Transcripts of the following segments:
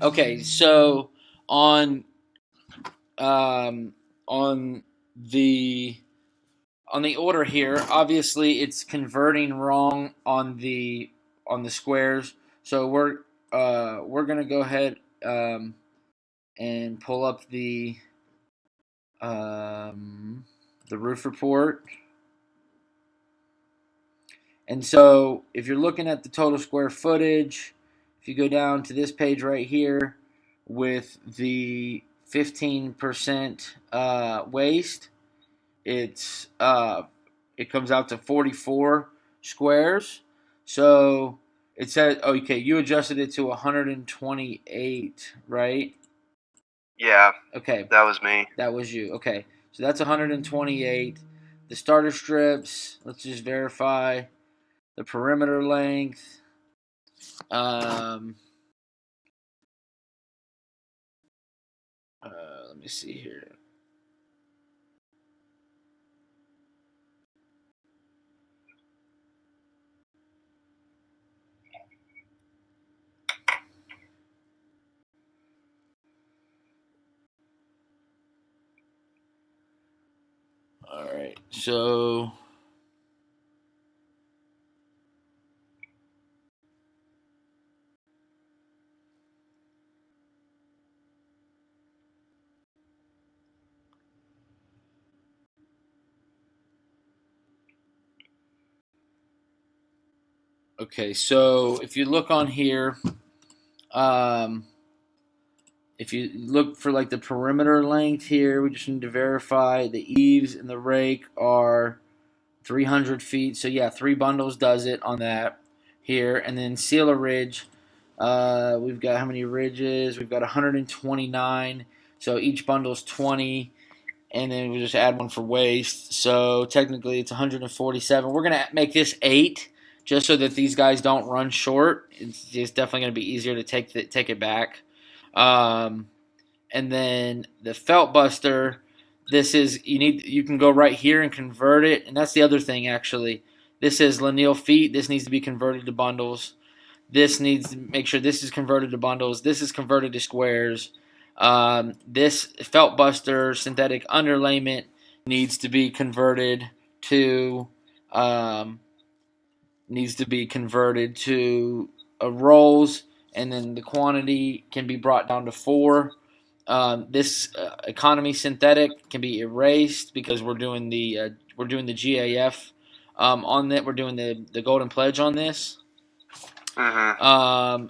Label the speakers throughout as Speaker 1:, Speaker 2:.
Speaker 1: Okay, so on um, on the on the order here, obviously it's converting wrong on the squares. So we're gonna go ahead and pull up um, the roof report. And so if you're looking at the total square footage, if you go down to this page right here with the 15% waste, it's it comes out to 44 squares. So it says, okay, you adjusted it to 128, right?
Speaker 2: Yeah,
Speaker 1: Okay,
Speaker 2: that was me.
Speaker 1: that was you. Okay, so that's 128. The starter strips, let's just verify the perimeter length. Um, let me see here. All right, so okay, so if you look on here, um, if you look for like the perimeter length here, we just need to verify the eaves and the rake are 300 feet. So yeah, 3 bundles does it on that here, and then sealer ridge. We've got how many ridges? We've got 129. So each bundle's 20, and then we just add one for waste. So technically, it's 147. We're gonna make this 8, just so that these guys don't run short. It's definitely gonna be easier to take it back. Um, and then the felt buster. This is you can go right here and convert it, and that's the other thing actually. This is Lanil feet. This needs to be converted to bundles. This needs to make sure this is converted to bundles. This is converted to squares. This felt buster synthetic underlayment needs to be converted to um, rolls, and then the quantity can be brought down to 4. This economy synthetic can be erased because we're doing the GAF on that. We're doing the golden pledge on this.
Speaker 2: Mm-hmm.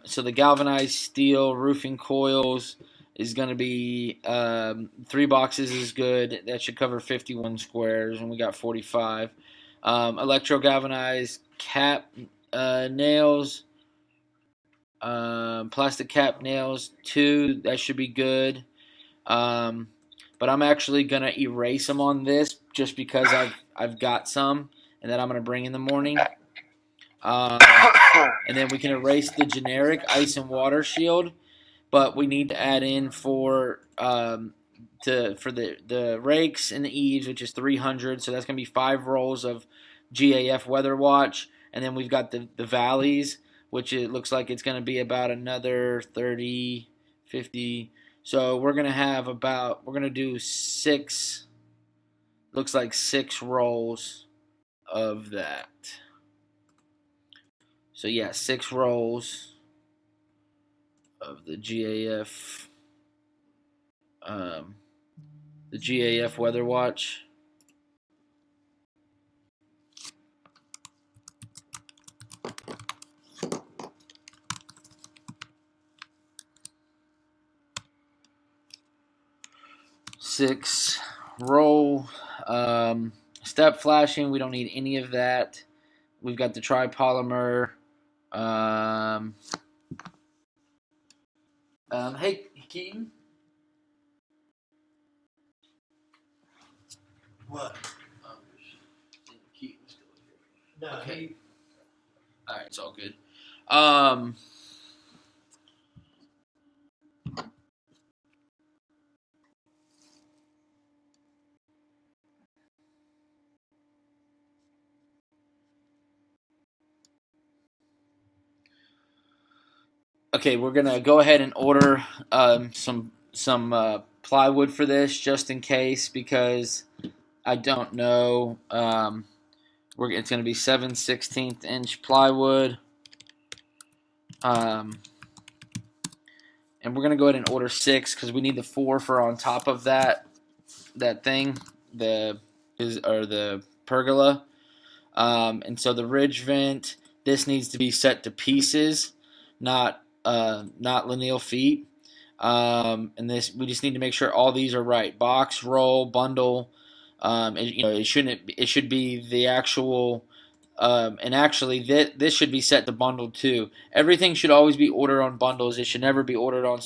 Speaker 1: So the galvanized steel roofing coils is going to be 3 boxes is good. That should cover 51 squares, and we got 45. Electro galvanized cap nails, plastic cap nails 2. That should be good. Um, but I'm actually gonna erase them on this just because I've got some, and that I'm gonna bring in the morning. Um, and then we can erase the generic ice and water shield, but we need to add in for the rakes and the eaves, which is 300. So that's gonna be 5 rolls of GAF Weather Watch, and then we've got the valleys, which it looks like it's gonna be about another 30, 50. So we're gonna do 6. Looks like 6 rolls of that. So yeah, 6 rolls of um, the GAF Weather Watch. Six roll. Step flashing, we don't need any of that. We've got the tripolymer. Um, hey, Keaton.
Speaker 3: What?
Speaker 1: Keaton's still here.
Speaker 3: No,
Speaker 1: Okay. All right, it's all good. Um, Okay, we're gonna go ahead and order some plywood for this just in case, because I don't know. It's gonna be 7/16 inch plywood. And we're gonna go ahead and order 6 because we need the 4 for on top of that thing, the pergola. And so the ridge vent, this needs to be set to pieces, not lineal feet. And this, we just need to make sure all these are right. Box, roll, bundle. It should be the actual. And actually, this should be set to bundle too. Everything should always be ordered on bundles. It should never be ordered on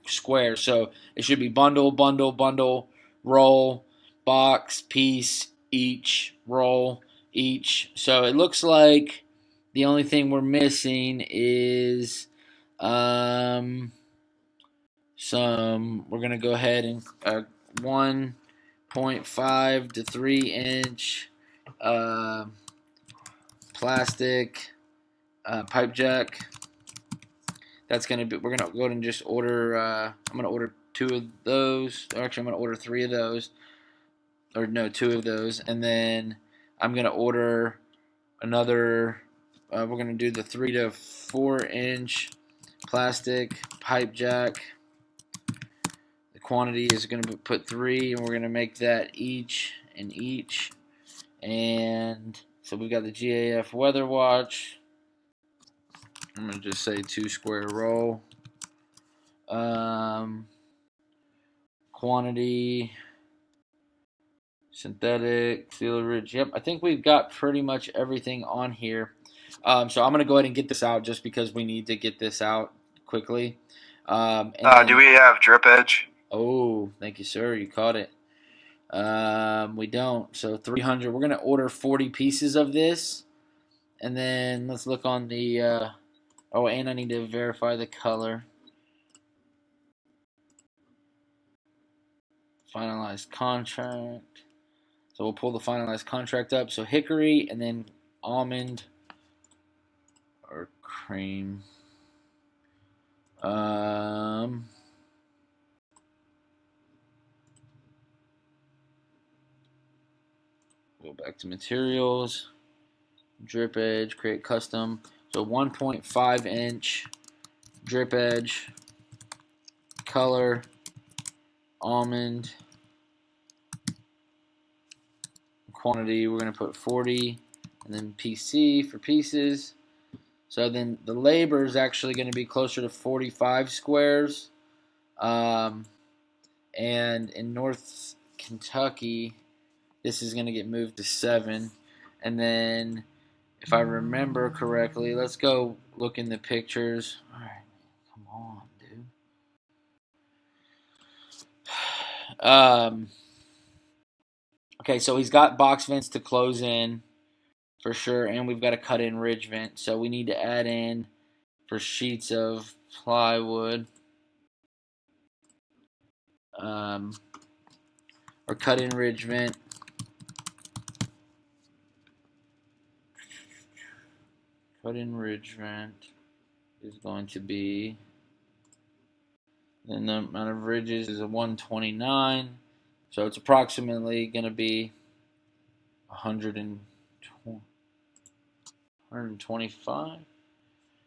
Speaker 1: squares. So it should be bundle, bundle, bundle, roll, box, piece, each, roll, each. So it looks like the only thing we're missing is we're going to go ahead and 1.5 to 3 inch plastic pipe jack. That's going to be, we're going to go ahead and just order, I'm going to order 2 of those. Or actually, I'm going to order 3 of those. Or no, 2 of those. And then I'm going to order another, we're going to do the 3 to 4 inch plastic pipe jack. The quantity is going to put 3, and we're going to make that each and each. And so we've got the GAF weather watch. I'm going to just say 2 square roll. Quantity, synthetic, sealer ridge. Yep, I think we've got pretty much everything on here. So I'm going to go ahead and get this out just because we need to get this out quickly.
Speaker 2: Do we have drip edge?
Speaker 1: Oh, thank you, sir. You caught it. We don't. So 300. We're going to order 40 pieces of this. And then let's look on the... and I need to verify the color. Finalized contract. So we'll pull the finalized contract up. So hickory and then almond or cream. Go back to materials. Drip edge, create custom. So 1.5 inch drip edge, color, almond, quantity, we're going to put 40, and then PC for pieces. So then the labor is actually going to be closer to 45 squares. And in North Kentucky, this is going to get moved to 7. And then, if I remember correctly, let's go look in the pictures. All right, come on, dude. Okay, so he's got box vents to close in for sure, and we've got a cut-in ridge vent. So we need to add in for sheets of plywood or cut-in ridge vent. Cut-in ridge vent is going to be, and the amount of ridges is a 129. So it's approximately going to be 125.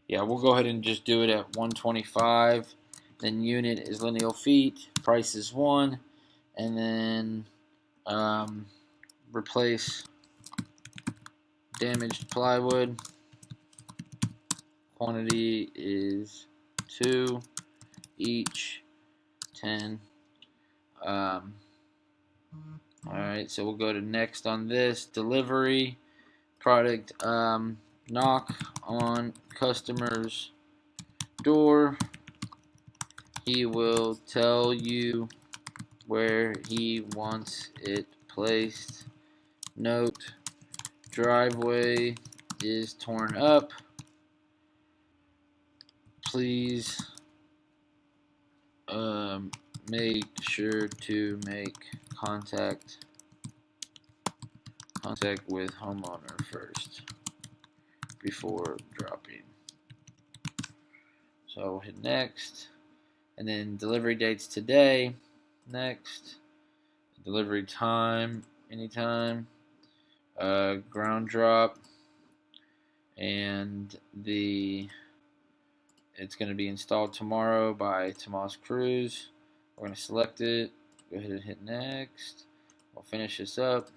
Speaker 1: Yeah, we'll go ahead and just do it at 125. Then unit is lineal feet. Price is 1. And then replace damaged plywood. Quantity is 2. Each 10. Alright, so we'll go to next on this. Delivery. Product. Knock on customer's door. He will tell you where he wants it placed. Note, driveway is torn up. Please make sure to make contact with homeowner first before dropping. So So we'll hit next. And then delivery dates today. Next. Delivery time, anytime. Ground drop. And it's going to be installed tomorrow by Tomas Cruz. We're going to select it. Go ahead and hit next. We'll finish this up.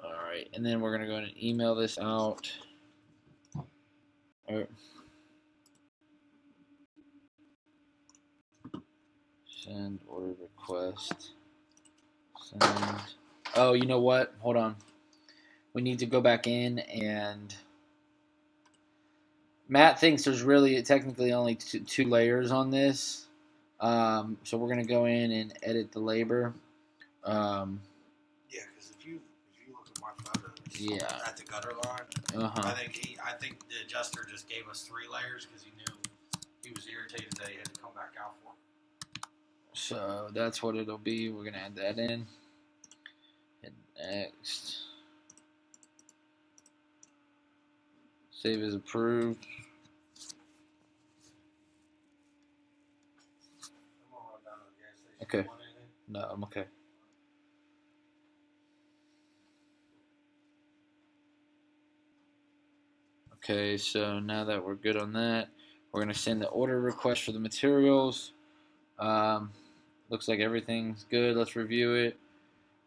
Speaker 1: Alright, and then we're going to go ahead and email this out. Send order request. Send. Oh, you know what? Hold on. We need to go back in, and Matt thinks there's really technically only two layers on this. So we're going to go in and edit the labor.
Speaker 3: Yeah, because if you look at my photos at the gutter line, I think the adjuster just gave us 3 layers because he knew he was irritated that he had to come back out for it.
Speaker 1: So that's what it'll be. We're going to add that in. Hit next. Save as approved. Okay. No, I'm okay. Okay, so now that we're good on that, we're going to send the order request for the materials. Looks like everything's good. Let's review it.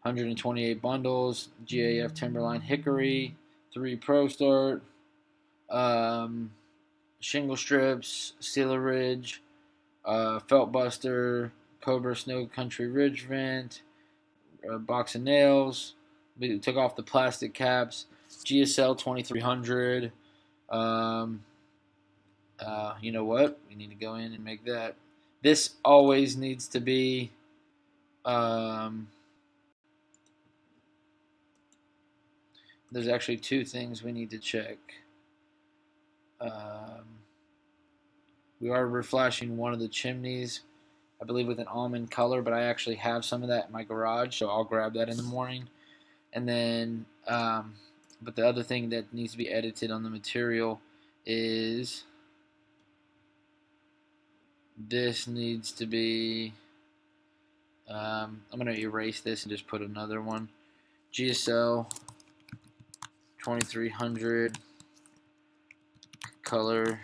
Speaker 1: 128 bundles, GAF Timberline Hickory, 3 Pro Start, shingle strips, Sealer Ridge, Felt Buster, Cobra Snow Country Ridge Vent, box of nails. We took off the plastic caps, GSL 2300. You know what? We need to go in and make that. This always needs to be there's actually 2 things we need to check. We are reflashing one of the chimneys, I believe with an almond color, but I actually have some of that in my garage, so I'll grab that in the morning. And then, but the other thing that needs to be edited on the material is this needs to be, I'm going to erase this and just put another one. GSL 2300 color.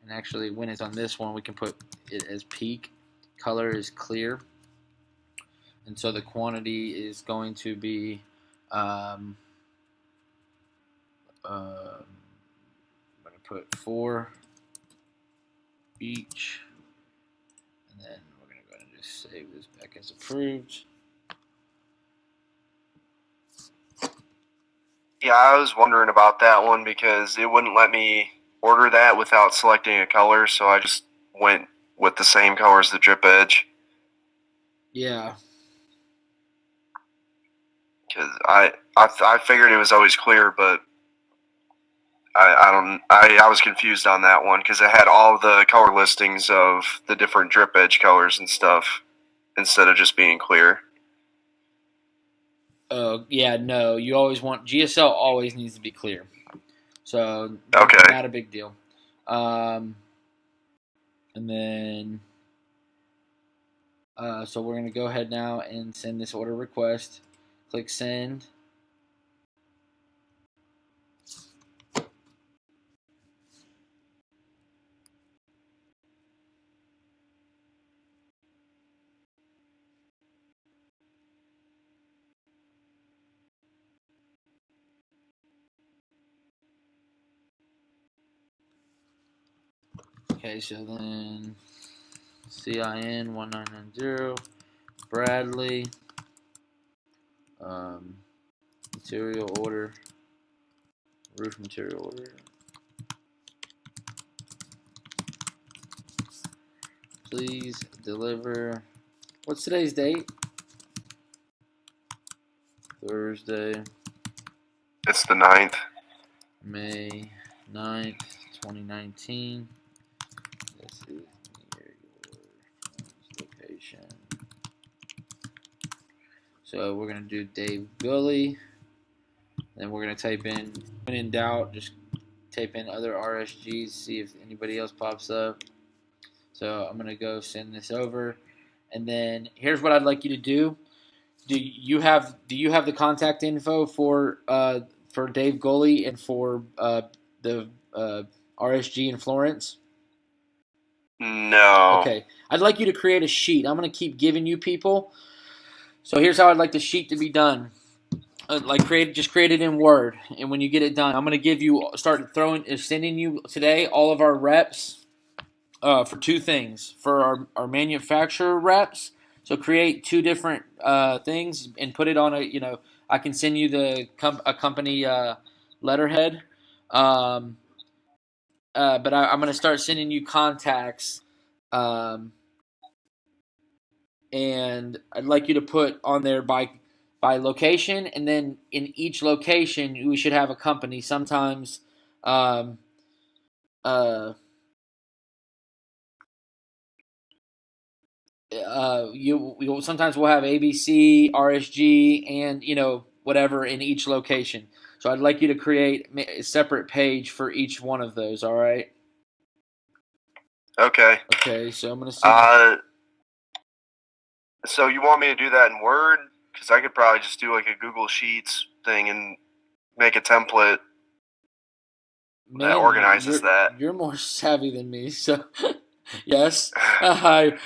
Speaker 1: And actually, when it's on this one, we can put it as peak. Color is clear. And so the quantity is going to be, I'm going to put 4 each. And then we're going to go ahead and just save this back as approved.
Speaker 2: Yeah, I was wondering about that one because it wouldn't let me order that without selecting a color, so I just went with the same color as the drip edge.
Speaker 1: Yeah.
Speaker 2: Because I figured it was always clear, but I was confused on that one because it had all the color listings of the different drip edge colors and stuff instead of just being clear.
Speaker 1: Yeah, no, you always want, GSL always needs to be clear. So,
Speaker 2: okay.
Speaker 1: Not a big deal. And then, so we're going to go ahead now and send this order request. Click send. Okay, so then CIN 1990, Bradley, material order, roof material order. Please deliver. What's today's date? Thursday.
Speaker 2: It's the 9th.
Speaker 1: May 9th, 2019. This is near your location. So we're going to do Dave Gully. Then we're going to type in, when in doubt, just type in other RSGs, see if anybody else pops up. So I'm going to go send this over. And then here's what I'd like you to do. Do you have the contact info for Dave Gully and for the RSG in Florence?
Speaker 2: No.
Speaker 1: Okay. I'd like you to create a sheet. I'm going to keep giving you people. So here's how I'd like the sheet to be done. Just create it in Word, and when you get it done, I'm going to sending you today all of our reps for two things. For our manufacturer reps, so create two different things and put it on I can send you a company letterhead, but I'm going to start sending you contacts, and I'd like you to put on there by location, and then in each location we should have a company. Sometimes sometimes we'll have ABC, RSG, and whatever in each location. So I'd like you to create a separate page for each one of those. All right.
Speaker 2: Okay.
Speaker 1: Okay. So I'm gonna see.
Speaker 2: So you want me to do that in Word? Because I could probably just do like a Google Sheets thing and make a template that organizes that.
Speaker 1: You're more savvy than me, so yes. I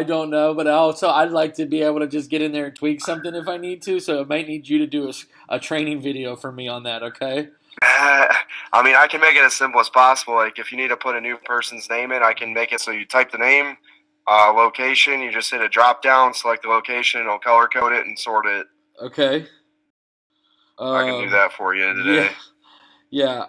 Speaker 1: don't know, but also I'd like to be able to just get in there and tweak something if I need to. So I might need you to do a training video for me on that. Okay.
Speaker 2: I mean, I can make it as simple as possible. Like if you need to put a new person's name in, I can make it so you type the name. Location, you just hit a drop down, select the location, it'll color code it and sort it.
Speaker 1: Okay.
Speaker 2: I can do that for you today.
Speaker 1: Yeah,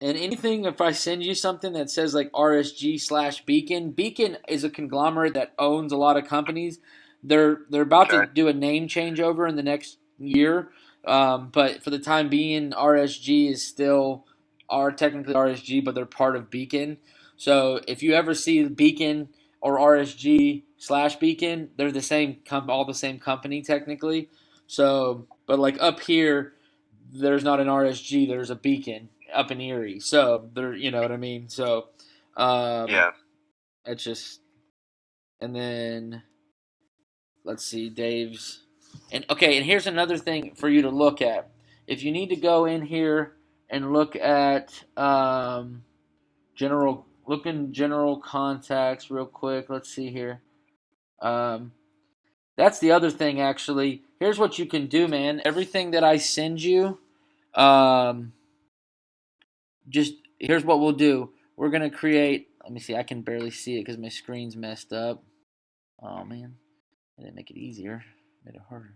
Speaker 1: and anything, if I send you something that says like RSG/Beacon, Beacon is a conglomerate that owns a lot of companies. They're about to do a name changeover in the next year, but for the time being, RSG is still technically RSG, but they're part of Beacon. So if you ever see Beacon or RSG/Beacon, they're the same all the same company technically. So, but like up here, there's not an RSG, there's a Beacon up in Erie. So there, you know what I mean. So,
Speaker 2: yeah,
Speaker 1: it's just, and then let's see, Dave's, and here's another thing for you to look at. If you need to go in here and look at general contacts real quick. Let's see here. That's the other thing, actually. Here's what you can do, man. Everything that I send you, just here's what we'll do. We're going to create, let me see, I can barely see it because my screen's messed up. Oh, man. I didn't make it easier. Made it harder.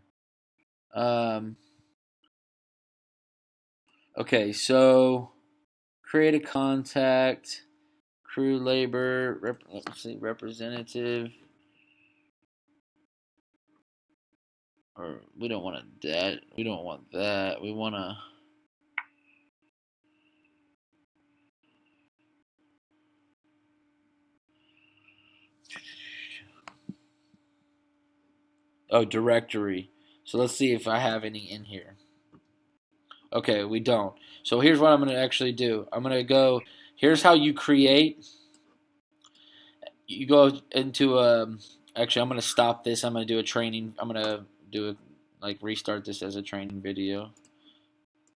Speaker 1: Okay, so create a contact, crew labor, let's see, representative. Or we don't want that. We don't want that. We want to. Oh, directory. So let's see if I have any in here. Okay, we don't. So here's what I'm going to actually do. I'm going to go. Here's how you create. You go into actually, I'm going to stop this. I'm going to do a training. I'm going to do restart this as a training video.